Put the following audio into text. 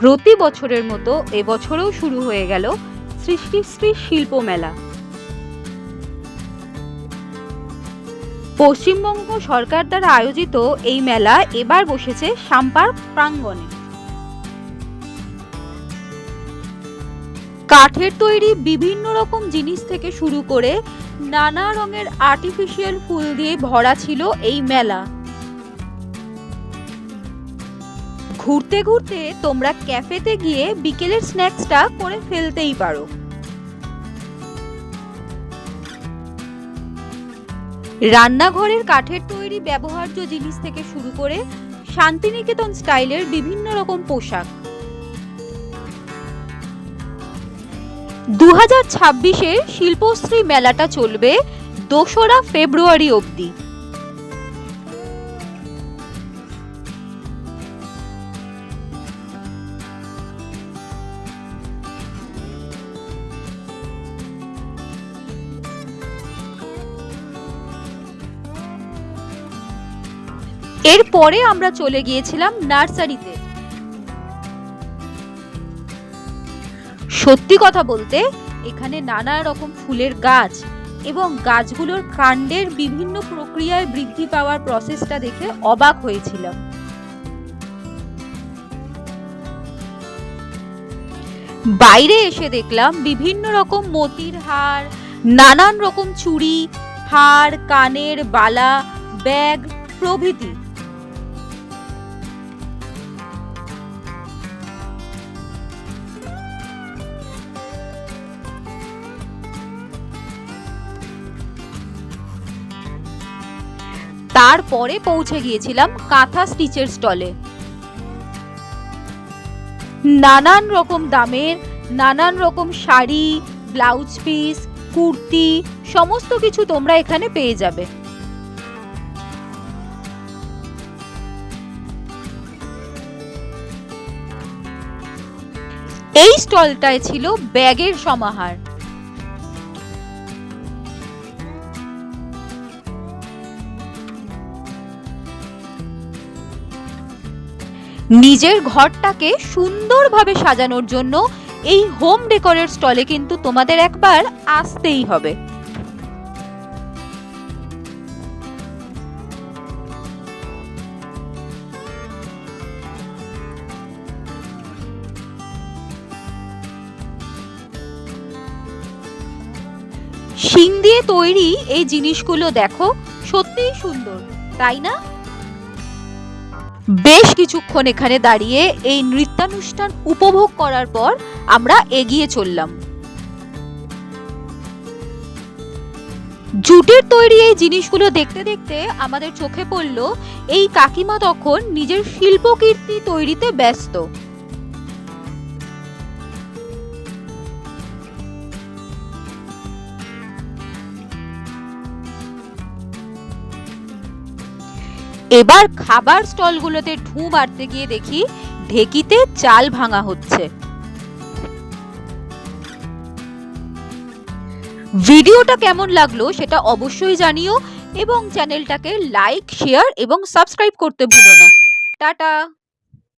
প্রতি বছরের মতো এবছরেও শুরু হয়ে গেল সৃষ্টিশ্রী শিল্প মেলা। পশ্চিমবঙ্গ সরকার দ্বারা আয়োজিত এই মেলা এবার বসেছে সাম্পার্ক প্রাঙ্গণে। কাঠের তৈরি বিভিন্ন রকম জিনিস থেকে শুরু করে নানা রঙের আর্টিফিশিয়াল ফুল দিয়ে ভরা ছিল এই মেলা। ঘুরতে ঘুরতে তোমরা ক্যাফেতে গিয়ে বিকেলের স্ন্যাক্সটা করে ফেলতেই পারো। রান্নাঘরের কাঠের তৈরি ব্যবহার্য জিনিস থেকে শুরু করে শান্তিনিকেতন স্টাইলের বিভিন্ন রকম পোশাক। 2026-এর শিল্পশ্রী মেলাটা চলবে 2রা ফেব্রুয়ারি অবধি। এরপরে আমরা চলে গিয়েছিলাম নার্সারিতে। সত্যি কথা বলতে এখানে নানা রকম ফুলের গাছ এবং গাছগুলোর কাণ্ডের বিভিন্ন প্রক্রিয়ায় বৃদ্ধি পাওয়ার প্রসেসটা দেখে অবাক হয়েছিলাম। বাইরে এসে দেখলাম বিভিন্ন রকম মতির হার, নানান রকম চুড়ি, হার, কানের বালা, ব্যাগ প্রভৃতি। তারপরে পৌঁছে গিয়েছিলাম কাঁথা স্টিচের স্টলে। নানান রকম দামের নানান রকম শাড়ি, ব্লাউজ পিস, কুর্তি সমস্ত কিছু তোমরা এখানে পেয়ে যাবে। এই স্টলটায় ছিল ব্যাগের সমাহার। নিজের ঘরটাকে সুন্দরভাবে সাজানোর জন্য এই হোম ডেকোরের স্টলে কিন্তু তোমাদের একবার আসতেই হবে। শিং দিয়ে তৈরি এই জিনিসগুলো দেখো, সত্যিই সুন্দর, তাই না? বেশ কিছুক্ষণ এখানে দাঁড়িয়ে এই নৃত্যানুষ্ঠান উপভোগ করার পর আমরা এগিয়ে চললাম। জুটের তৈরি এই জিনিসগুলো দেখতে দেখতে আমাদের চোখে পড়ল এই কাকিমা তখন নিজের শিল্পকীর্তি তৈরিতে ব্যস্ত। এবার খাবার স্টলগুলোতে ঢুঁ মারতে গিয়ে দেখি ঢেকিতে চাল ভাঙা হচ্ছে। ভিডিওটা কেমন লাগলো সেটা অবশ্যই জানিও এবং চ্যানেলটাকে লাইক, শেয়ার এবং সাবস্ক্রাইব করতে ভুলো না। টাটা।